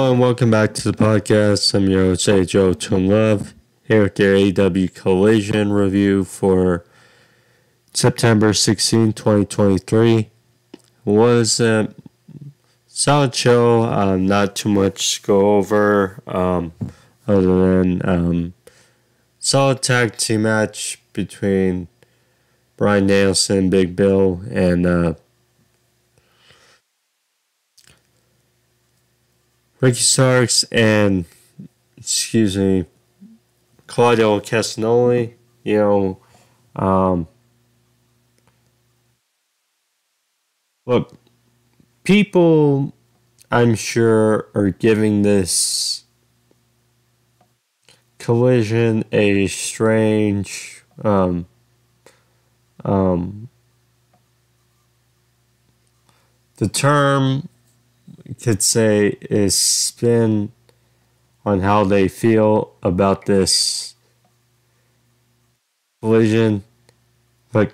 Hello and welcome back to the podcast. I'm your host, Joe Love, here with the AEW Collision review for September 16, 2023. It was a solid show, not too much to go over, other than solid tag team match between Bryan, Danielson, Big Bill, and Ricky Starks and, Claudio and Castagnoli. Look, people, I'm sure, are giving this collision a strange, the term could say is spin on how they feel about this collision. Like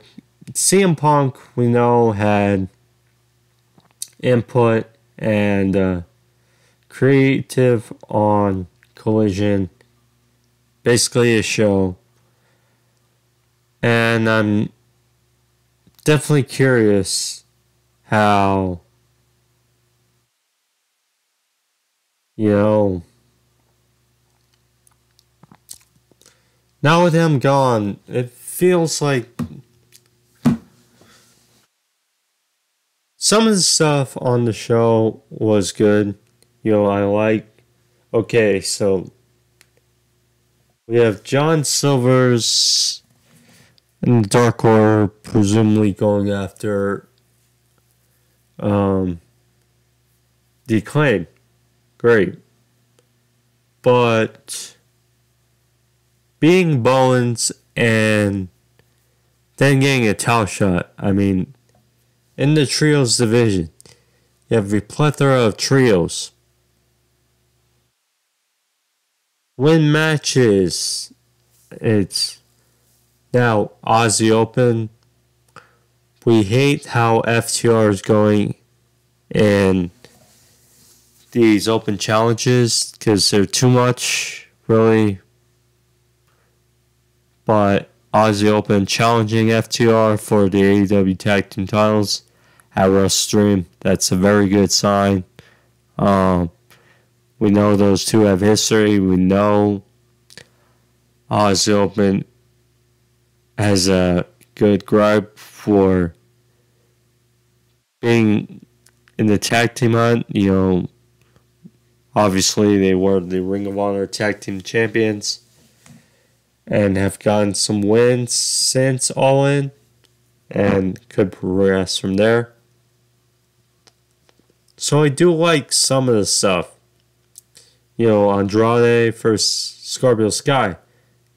CM Punk, we know, had input and creative on Collision, basically a show, and I'm definitely curious how now with him gone, it feels like some of the stuff on the show was good. Okay, so we have John Silver's and Dark Order presumably going after the Acclaim. Great. But being Bowens and then getting a title shot, in the trios division, you have a plethora of trios. Win matches. It's now Aussie Open. We hate how FTR is going in these open challenges because they're too much, really. But Aussie Open challenging FTR for the AEW Tag Team titles at Wrestledream, that's a very good sign. We know those two have history. We know Aussie Open has a good gripe for being in the tag team hunt. Obviously they were the Ring of Honor Tag Team Champions and have gotten some wins since All In and could progress from there. So I do like some of the stuff. Andrade versus Scorpio Sky,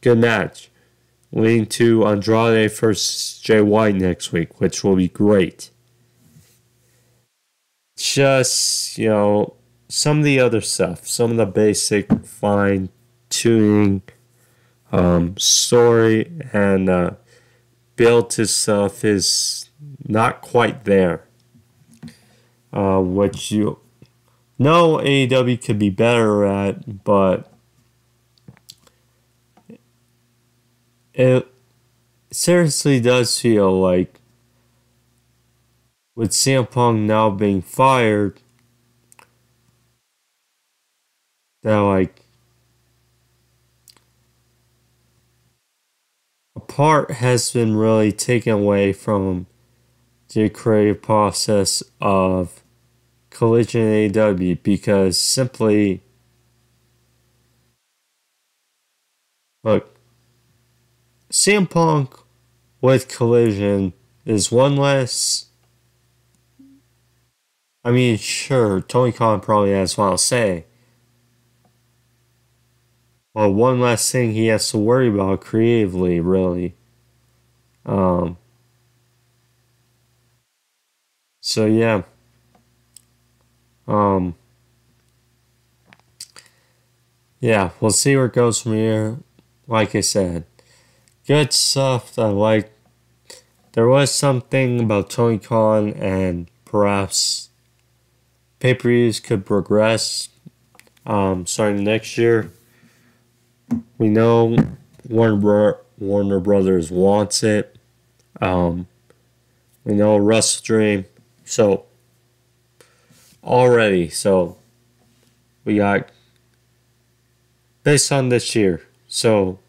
good match. Leading to Andrade versus Jay White next week, which will be great. Just, some of the other stuff, some of the basic fine-tuning story and build to stuff is not quite there. Which AEW could be better at, but it seriously does feel like with CM Punk now being fired, that a part has been really taken away from the creative process of Collision AEW, because simply, look, CM Punk with Collision is one less. Sure, Tony Khan probably has what to say, but one less thing he has to worry about creatively, really. So yeah. Yeah, we'll see where it goes from here. Like I said, good stuff. I like. There was something about Tony Khan and perhaps pay-per-views could progress starting next year. We know Warner Brothers wants it. We know Wrestledream. So we got based on this year. So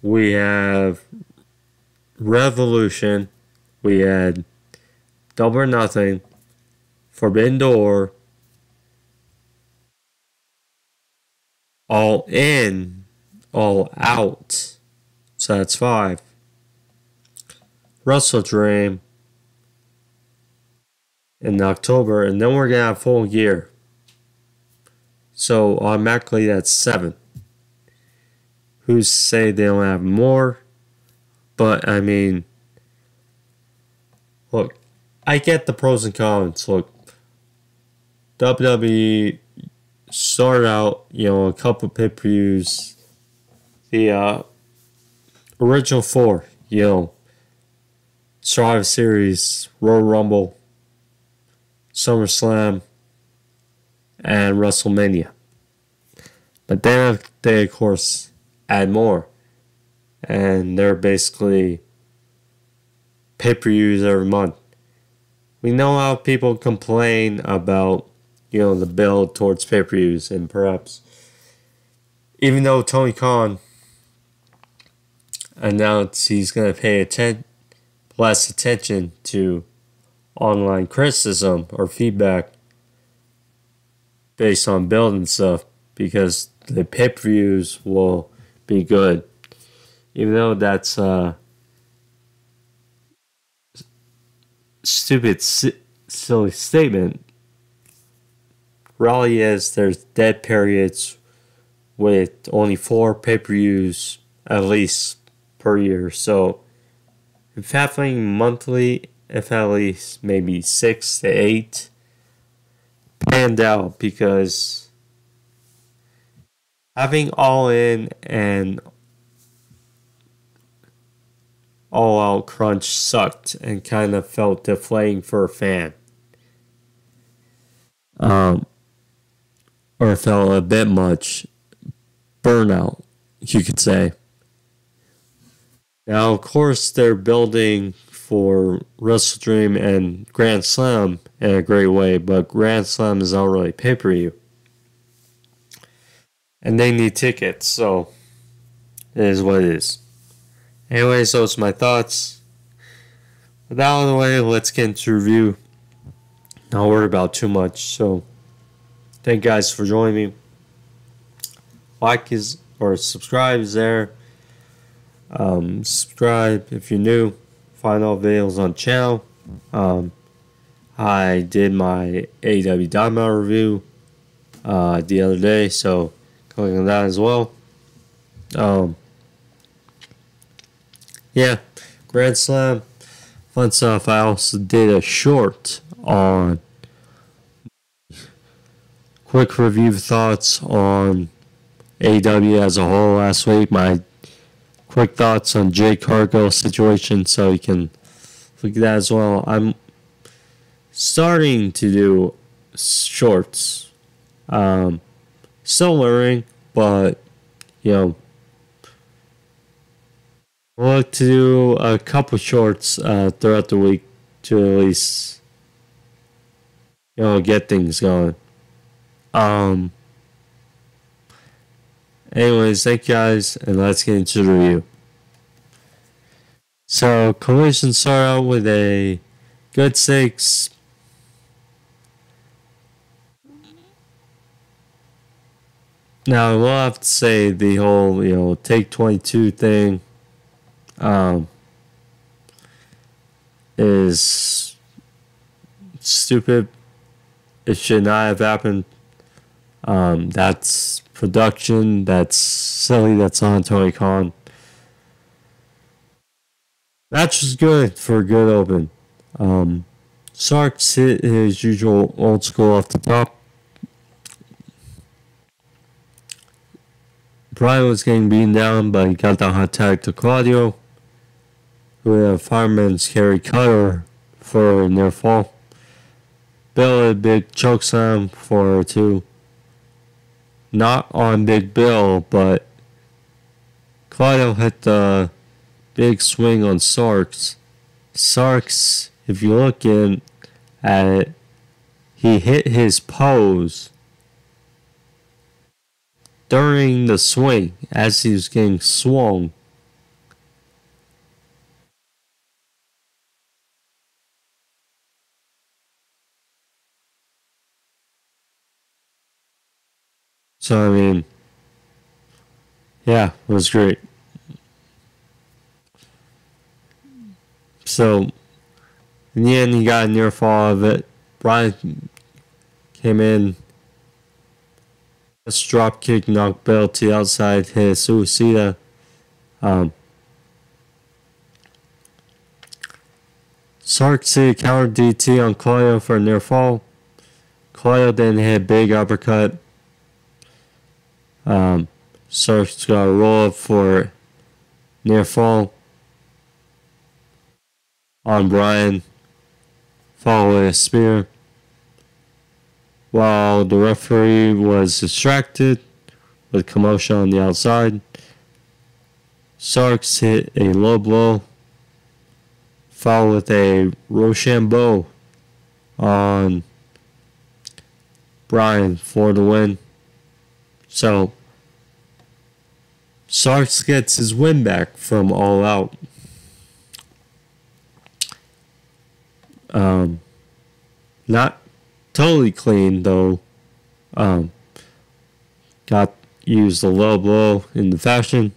we have Revolution. We had Double or Nothing, Forbidden Door, All In, All Out. So that's 5. Wrestledream in October, and then we're gonna have Full Gear. So automatically that's 7. Who's to say they don't have more? But I mean, look, I get the pros and cons. Look, WWE started out, a couple pay-per-views. The original 4, Survivor Series, Royal Rumble, SummerSlam, and WrestleMania. But then they, of course, add more. And they're basically pay-per-views every month. We know how people complain about, the build towards pay-per-views, and perhaps even though Tony Khan announced he's going to pay less attention to online criticism or feedback based on build and stuff, because the pay-per-views will be good. Even though that's a stupid, silly statement, reality is there's dead periods with only 4 pay-per-views at least per year. So if happening monthly, if at least maybe 6 to 8, panned out, because having All In and All Out crunch sucked and kind of felt deflating for a fan. Or felt a bit much burnout, you could say. Now, of course, they're building for Wrestledream and Grand Slam in a great way, but Grand Slam is not really pay-per-view. And they need tickets, so it is what it is. Anyways, those are my thoughts. With that out of the way, let's get into the review. Not worry about too much, so thank you guys for joining me. Like or subscribe is there. Subscribe if you're new. Find all videos on the channel. I did my AEW Dynamite review the other day, so click on that as well. Yeah, Grand Slam, fun stuff. I also did a short on quick review thoughts on AEW as a whole last week. My quick thoughts on Jade Cargill's situation, so you can look at that as well. I'm starting to do shorts. Still learning, but we'll look to do a couple shorts throughout the week to at least get things going. Anyways, thank you guys, and let's get into the review. So, Collision started out with a good 6. Now, I will have to say the whole, Take 22 thing is stupid. It should not have happened. That's production. That's silly. That's on Tony Khan. Match was good for a good open. Sarks hit his usual old school off the top. Bryan was getting beaten down, but he got the hot tag to Claudio, who had a fireman's carry cutter for a near fall. Bill had a big choke slam for 2. not on Big Bill, but Claudio hit the big swing on Sarks. Sarks, if you look at it, he hit his pose during the swing as he was getting swung. So, I mean, yeah, it was great. So, in the end, he got a near fall of it. Bryan came in, just drop kick, knocked Bill to the outside, hit a suicida. Sark hit counter DT on Claudio for a near fall. Claudio then hit a big uppercut. Sark's got a roll up for near fall on Bryan, following a spear. While the referee was distracted with commotion on the outside, Sarks hit a low blow, followed with a Rochambeau on Bryan for the win. So, Sarks gets his win back from All Out. Not totally clean though. Got used a low blow in the fashion.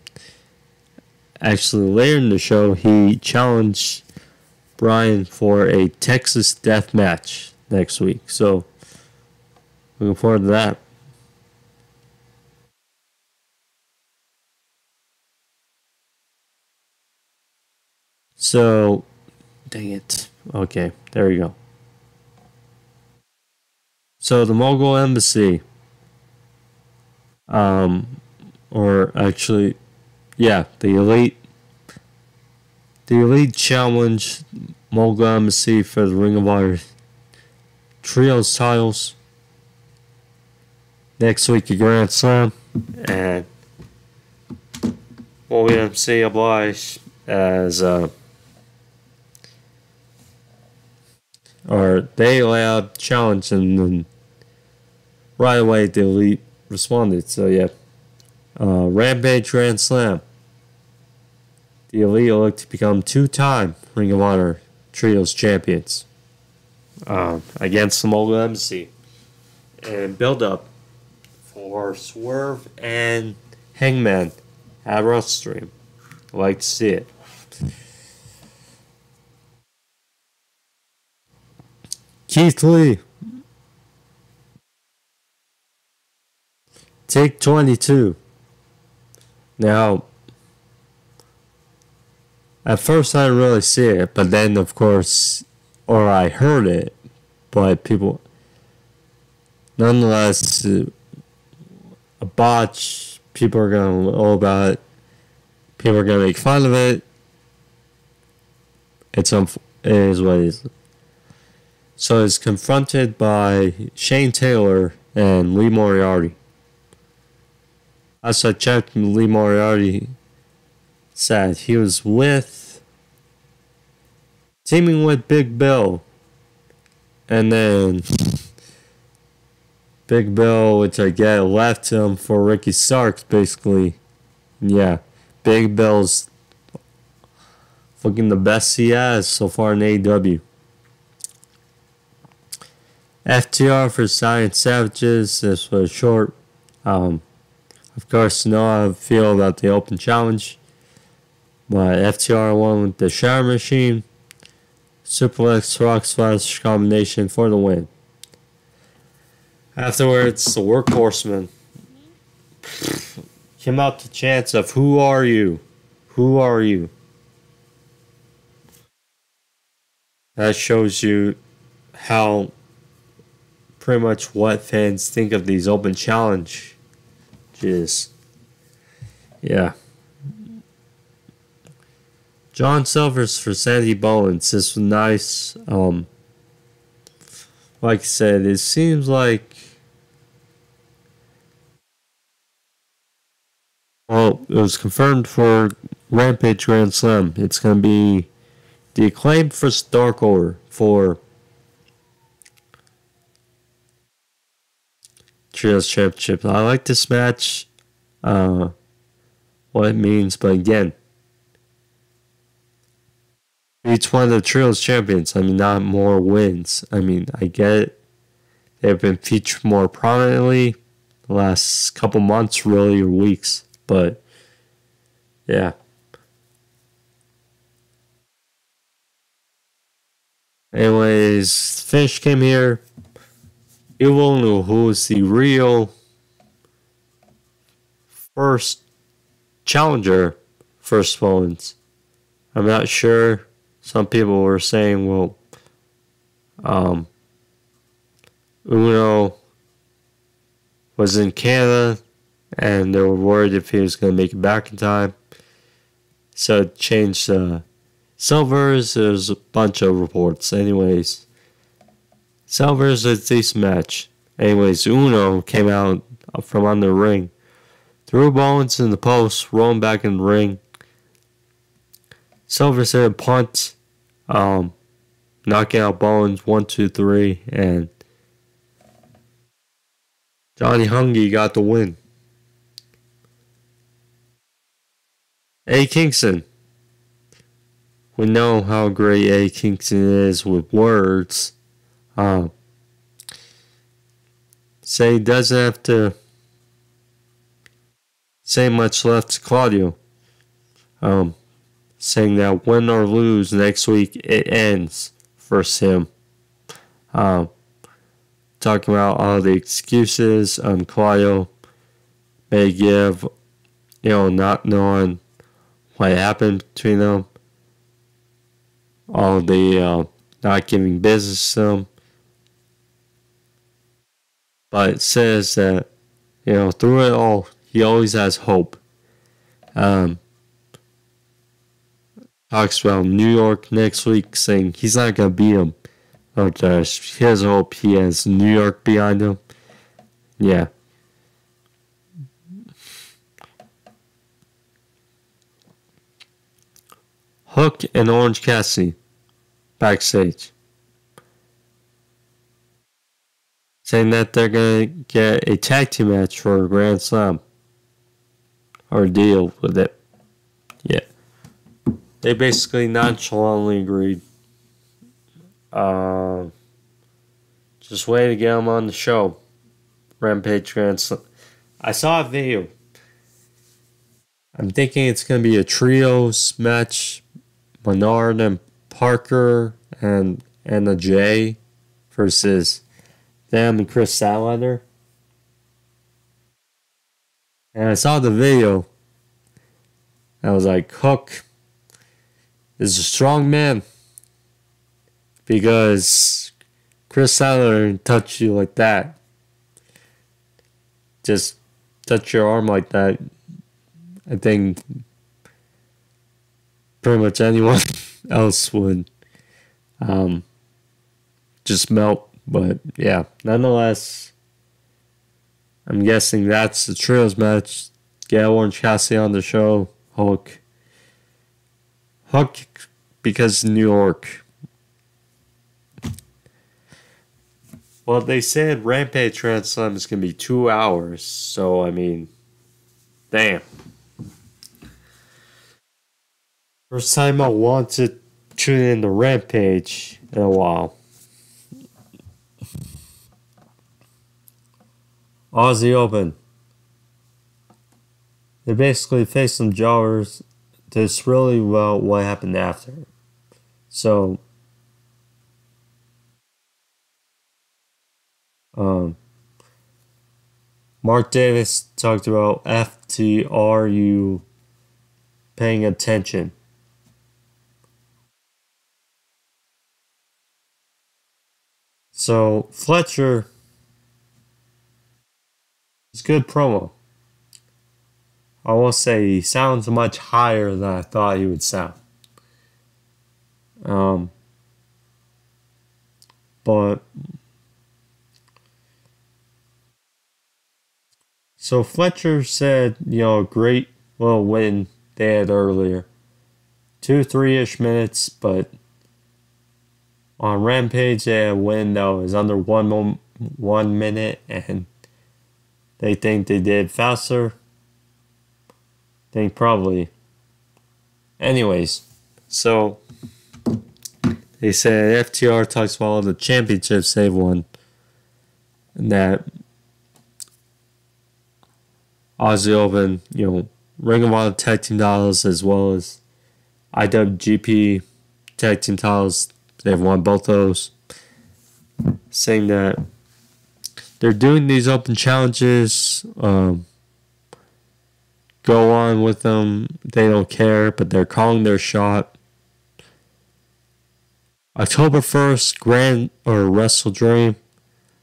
Actually, later in the show, he challenged Bryan for a Texas death match next week. So, looking forward to that. So, dang it. Okay, there we go. So, the Mogul Embassy, or actually, yeah, the Elite challenge Mogul Embassy for the Ring of Honor Trios titles next week at Grand Slam, and Mogul MC obliged as or they allowed challenge, and then right away the Elite responded. So yeah, Rampage Grand Slam. The Elite look to become two-time Ring of Honor Trios champions against the Mogul Embassy, and build up for Swerve and Hangman at Wrestledream. I like to see it. Keith Lee. Take 22. Now, at first I didn't really see it, but then of course, or I heard it, but people, nonetheless, a botch, people are going to know about it, people are going to make fun of it. It is what it is. So it's confronted by Shane Taylor and Lee Moriarty. As I checked, Lee Moriarty said he was teaming with Big Bill. And then Big Bill, which I get, left him for Ricky Starks, basically. Yeah, Big Bill's fucking the best he has so far in AEW. FTR for Science Savages. This was short. Of course, you know how I feel about the open challenge. But FTR won with the shower machine. Superplex Rock Splash combination for the win. Afterwards, the Workhorsemen came out to chants of "Who are you? Who are you?" That shows you how pretty much what fans think of these open challenges. Yeah. John Silver's for Sandy Bowens. This was nice. Like I said, it seems like was confirmed for Rampage Grand Slam. It's going to be the Acclaimed versus Dark Order for Trios Championship. I like this match, what it means, but again, each one of the Trios champions. I mean, not more wins. I mean, I get it. They've been featured more prominently the last couple months, really, or weeks. But, yeah. Anyways, finish came here. Idolo, who is the real first challenger for Bowens. I'm not sure. Some people were saying, well, Uno was in Canada and they were worried if he was going to make it back in time. So it changed Silver's. There's a bunch of reports. Anyways, Silver's a decent match. Anyways, Uno came out from under the ring, threw Bowens in the post, rolling back in the ring. Silver's hit a punt, knocking out Bowens 1, 2, 3, and Johnny Hungy got the win. A. Kingston. We know how great A. Kingston is with words. Say he doesn't have to say much left to Claudio. Saying that win or lose next week, it ends for him. Talking about all the excuses Claudio may give, not knowing what happened between them. All the not giving business to them. But it says that, through it all, he always has hope. Talks about New York next week, saying he's not going to beat him. But he has hope he has New York behind him. Yeah. Hook and Orange Cassidy backstage, saying that they're going to get a tag team match for a Grand Slam. Or deal with it. Yeah. They basically nonchalantly agreed. Just wait to get them on the show. Rampage Grand Slam. I saw a video. I'm thinking it's going to be a trios match. Menard and Parker and Anna Jay versus them and Kris Statlander. And I saw the video. I was like, Hook is a strong man. Because Kris Statlander didn't touch you like that. Just touch your arm like that. I think pretty much anyone else would just melt. But yeah, nonetheless, I'm guessing that's the trios match. Get Orange Cassidy on the show. Hook because New York. Well, they said Rampage Grand Slam is going to be 2 hours. So, I mean, damn. First time I want to tune in to Rampage in a while. Aussie Open. They basically faced some jobbers. That's really well what happened after. So, Mark Davis talked about FTR, you paying attention. So, Fletcher is good promo. I will say he sounds much higher than I thought he would sound. But so Fletcher said, great little win they had earlier. 2-3-ish minutes, but on Rampage they had a win that was under 1 minute, and they think they did faster. Think probably. Anyways, so they said FTR talks about all the championships they've won, and that Aussie Open, Ring of Honor Tag Team titles as well as IWGP Tag Team titles. They've won both those. Saying that they're doing these open challenges. Go on with them. They don't care, but they're calling their shot. October 1st, Wrestledream.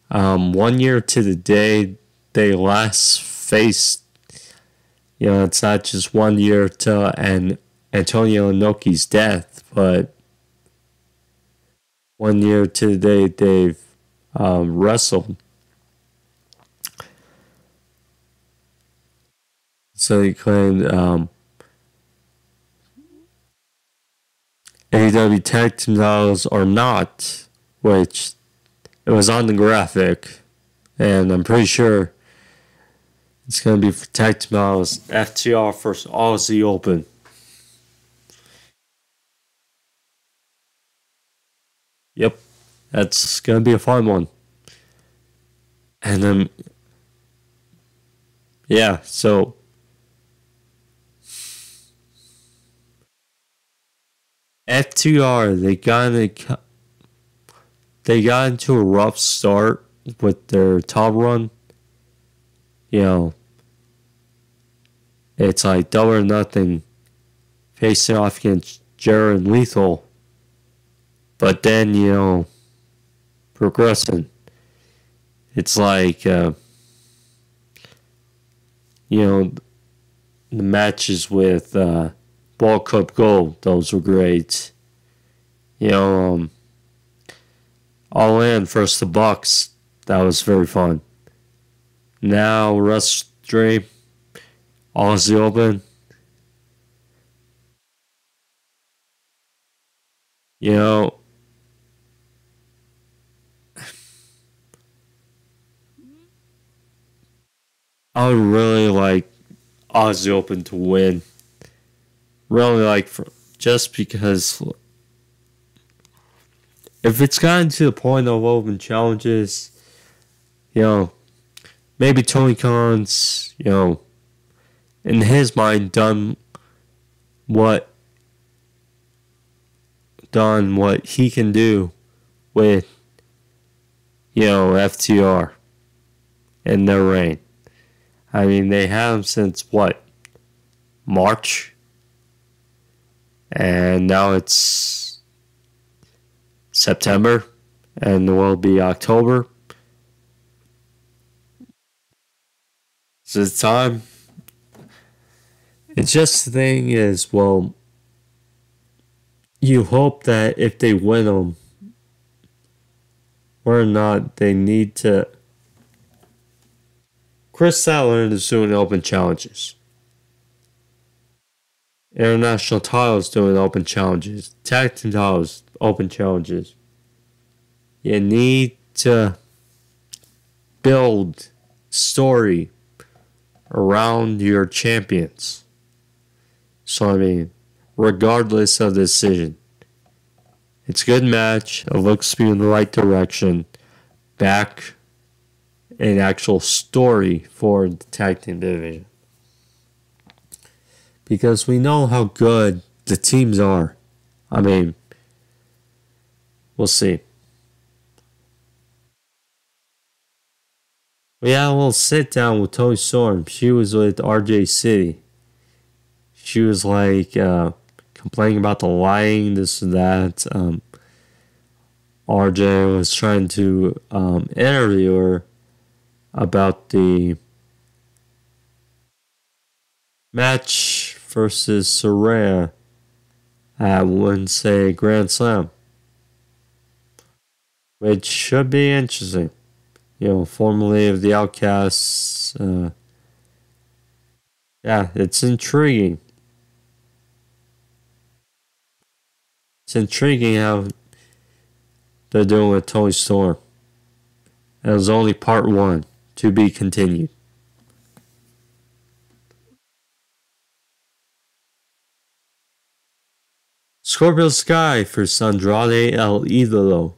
1 year to the day they last faced. It's not just 1 year to Antonio Inoki's death, but 1 year to the day they've wrestled. So they claimed AEW Tag Team titles or not, which it was on the graphic, and I'm pretty sure it's going to be for Tag Team titles FTR versus Aussie Open. Yep, that's going to be a fun one. And then, yeah, so FTR, they got into a rough start with their top run. It's like Double or Nothing facing off against Jared Lethal. But then, progressing. It's like, the matches with World Cup Gold, those were great. All In versus the Bucks, that was very fun. Now, Wrestledream, Aussie Open. I would really like Aussie Open to win. Really just because if it's gotten to the point of open challenges, maybe Tony Khan's, in his mind done what he can do with, FTR in their reign. I mean, they have him since March? And now it's September, and it will be October. So it's time. It's just the thing is, you hope that if they win them, or not, they need to. Kris Statlander is doing open challenges. International titles doing open challenges. Tag team titles, open challenges. You need to build story around your champions. So, regardless of the decision, it's a good match. It looks to be in the right direction. Back an actual story for the tag team division. Because we know how good the teams are. We'll see. We had a little sit down with Toni Storm. She was with RJ City. She was complaining about the lying, this and that. RJ was trying to interview her about the match versus Saraya at Wednesday Grand Slam, which should be interesting. Formerly of the Outcasts, Yeah, it's intriguing. It's intriguing how they're doing with Tony Storm. It was only part one, to be continued. Scorpio Sky for Andrade El Idolo.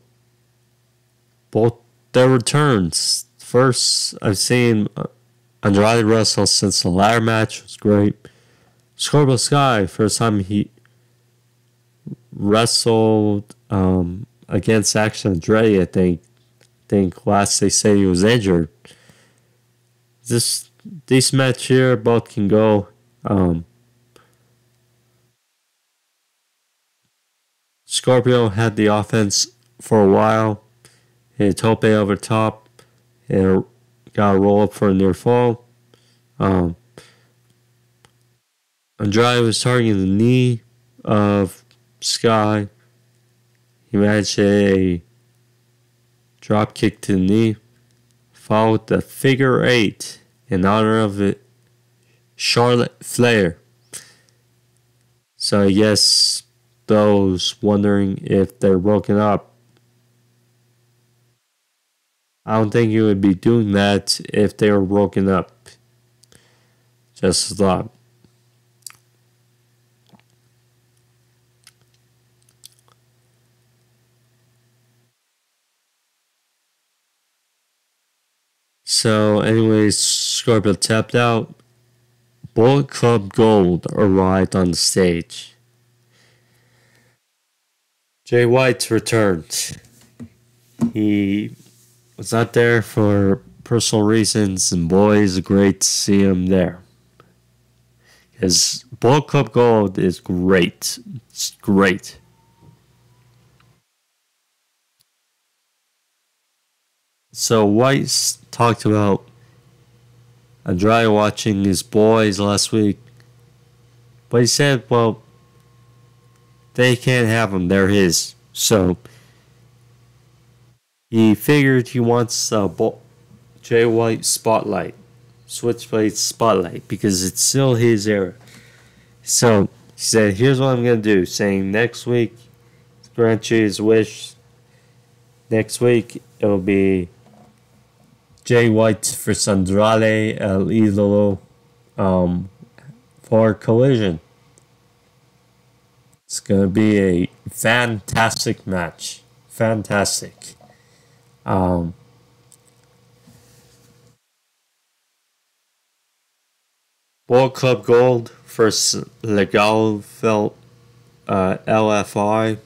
Both their returns. First, I've seen Andrade wrestle since the ladder match was great. Scorpio Sky, first time he wrestled against Action Andrade, I think last they say he was injured. This match here, both can go. Scorpio had the offense for a while. Hit Tope over top. And got a roll up for a near fall. Andrade was targeting the knee of Sky. He managed a drop kick to the knee. Followed the figure 8 in honor of it. Charlotte Flair. So I guess those wondering if they're broken up, I don't think you would be doing that if they were broken up. Just a thought. So, anyways, Scorpio tapped out. Bullet Club Gold arrived on the stage. Jay White returned. He was not there for personal reasons, and boy, it's great to see him there. Because Bullet Club Gold is great. It's great. So White talked about Andrade watching his boys last week. But he said, well, they can't have them. They're his. So he figured he wants a Jay White spotlight. Switchblade spotlight. Because it's still his era. So he said, here's what I'm going to do. Saying next week, grant you his wish. Next week, it'll be Jay White for Andrade El Idolo for Collision. It's going to be a fantastic match. Fantastic. Bullet Club Gold versus Legal Felt LFI.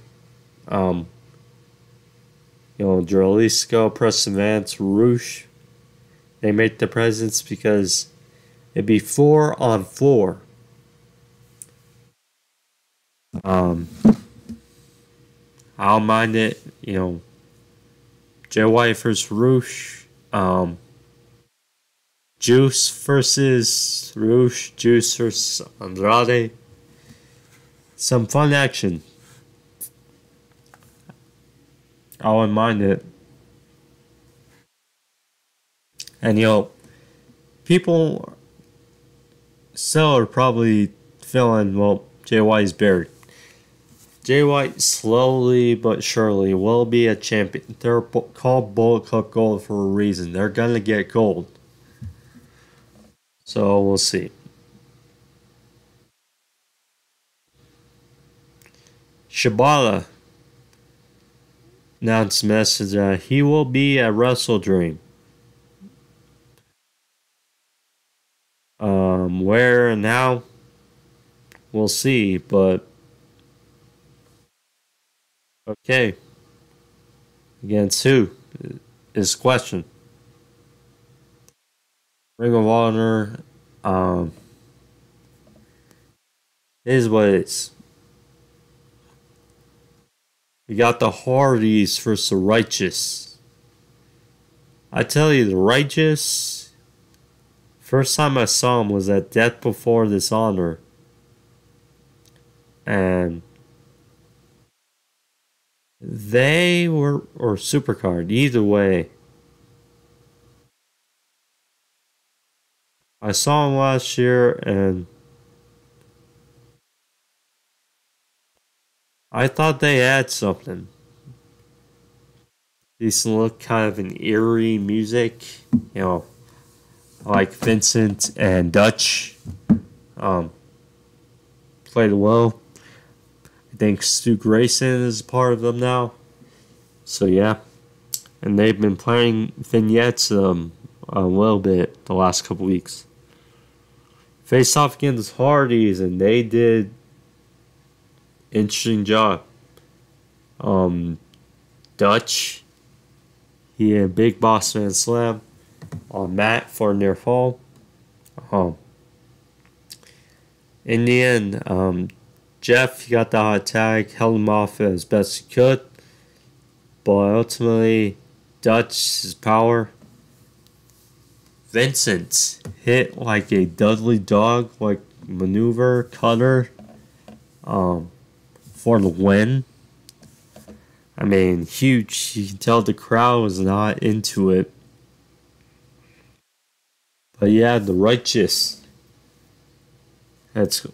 Jalisco, Preston Vance, Roosh. They make the presence because it'd be 4-on-4. I don't mind it. Jay White versus Roosh. Juice versus Roosh. Juice versus Andrade. Some fun action. I wouldn't mind it. And people still are probably feeling, well, Jay White's buried. Jay White slowly but surely will be a champion. They're called Bullet Club Gold for a reason. They're going to get gold. So we'll see. Shibata announced message that he will be at Wrestledream. Where and how, we'll see, but okay. Against who is the question. Ring of Honor is what it is. We got the Hardys versus the Righteous. I tell you, the Righteous, first time I saw him was at Death Before Dishonor. And they were, or Supercard, either way. I saw him last year, and I thought they had something. Decent look, kind of an eerie music. You know, like Vincent and Dutch played well. I think Stu Grayson is a part of them now. So yeah. And they've been playing vignettes a little bit the last couple weeks. Faced off against Hardys, and they did interesting job. Dutch, he had a big boss man slam on Matt for a near fall. In the end, Jeff, he got the hot tag, held him off as best he could, but ultimately, Dutch's power. Vincent hit like a Dudley dog, like maneuver cutter, for the win. I mean, huge. You can tell the crowd was not into it. But yeah, the Righteous. That's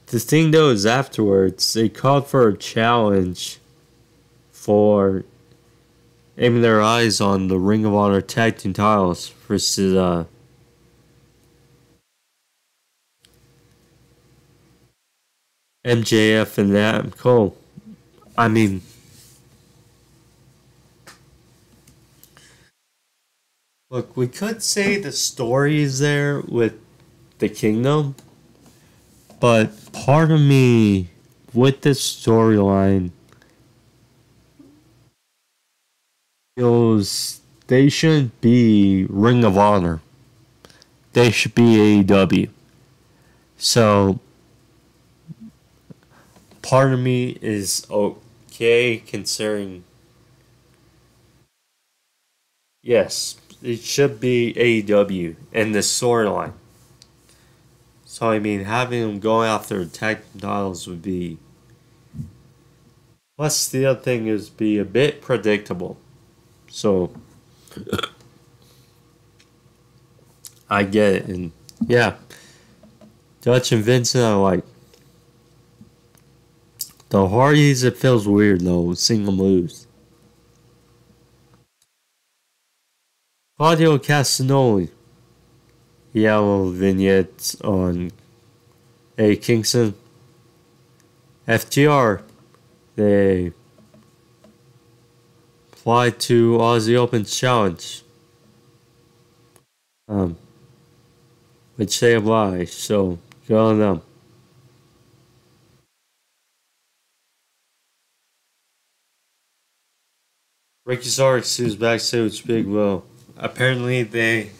the thing though is afterwards they called for a challenge for aiming their eyes on the Ring of Honor Tag Team titles versus MJF and Adam Cole. I mean, look, we could say the story is there with the Kingdom, but part of me with this storyline feels they shouldn't be Ring of Honor. They should be AEW. So, part of me is okay considering, yes, it should be AEW in the storyline. So, I mean, having them going after tag titles would be. Plus, the other thing is be a bit predictable. So, I get it. And yeah, Dutch and Vincent, I like. The Hardys, it feels weird though, seeing them lose. Claudio Castagnoli. Yellow vignettes on A. Kingston. FTR. They applied to Aussie Open's challenge. Which they obliged, so good on them. Ricky Starks, who's backstage Big Will. Apparently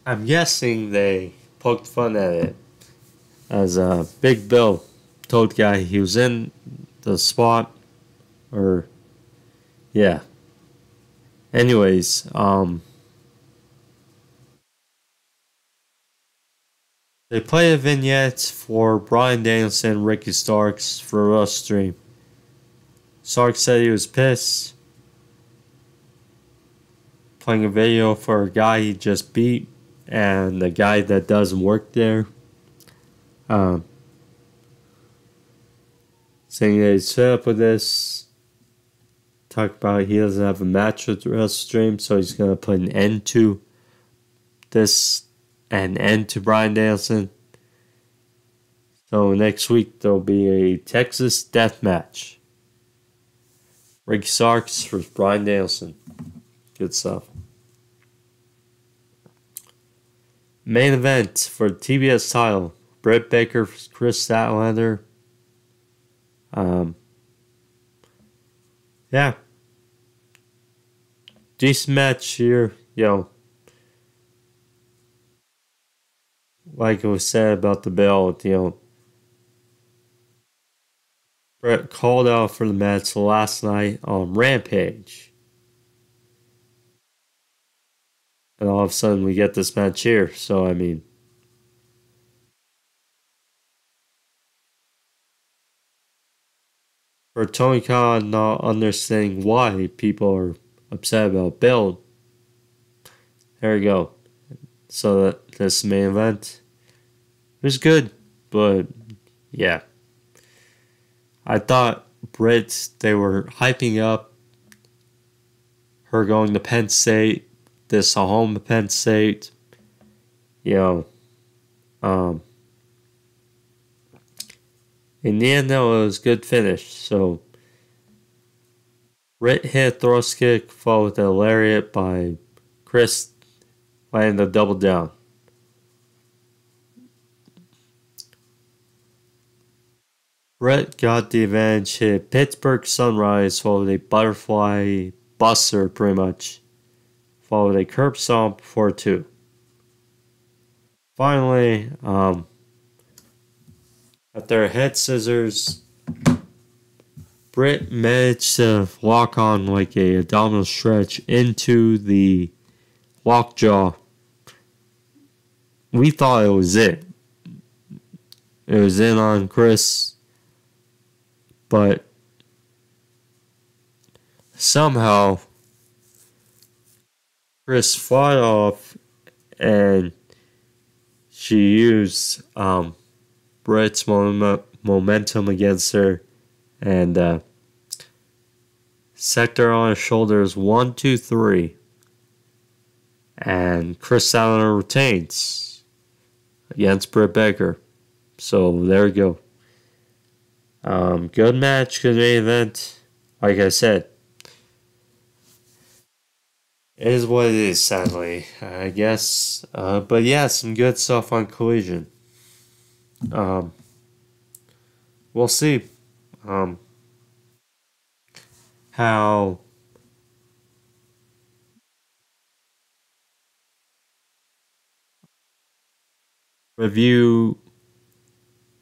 I'm guessing they poked fun at it. As Big Bill told the guy he was in the spot. Or, yeah. Anyways, they play a vignette for Bryan Danielson and Ricky Starks for Wrestledream. Starks said he was pissed. Playing a video for a guy he just beat and a guy that doesn't work there. Saying that he's fed up with this. Talk about he doesn't have a match with Wrestledream, so he's going to put an end to this, an end to Bryan Danielson. So next week there'll be a Texas death match. Ricky Starks versus Bryan Danielson. Good stuff. Main event for the TBS title. Britt Baker versus Kris Statlander. Yeah. Decent match here. Like it was said about the belt, Britt called out for the match last night on Rampage. And all of a sudden we get this match here. So, I mean, for Tony Khan not understanding why people are upset about build, there you go. So that this main event was good, but yeah. I thought Britt, they were hyping up her going to Penn State, this home Penn State, you know, in the end, though, it was a good finish. So, Britt hit a thrust kick, followed with a lariat by Kris, landing the double down. Britt got the advantage, hit Pittsburgh Sunrise, followed a butterfly buster, pretty much, followed a curb stomp for 2. Finally, after a head scissors, Britt managed to walk on like a abdominal stretch into the lockjaw. We thought it was it. It was in on Kris, but somehow Kris fought off, and she used Britt's momentum against her and set her on her shoulders 1, 2, 3. And Kris Statlander retains against Britt Baker. So there we go. Good match, good main event. Like I said, it is what it is, sadly, I guess. But yeah, some good stuff on Collision. We'll see how review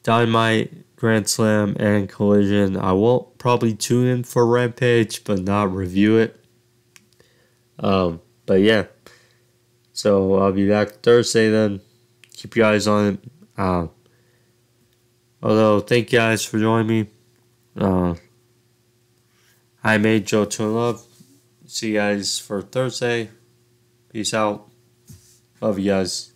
Dynamite, Grand Slam, and Collision. I will probably tune in for Rampage, but not review it. But yeah. So I'll be back Thursday then. Keep your eyes on it. Although, thank you guys for joining me. I made Joe to Love. See you guys for Thursday. Peace out. Love you guys.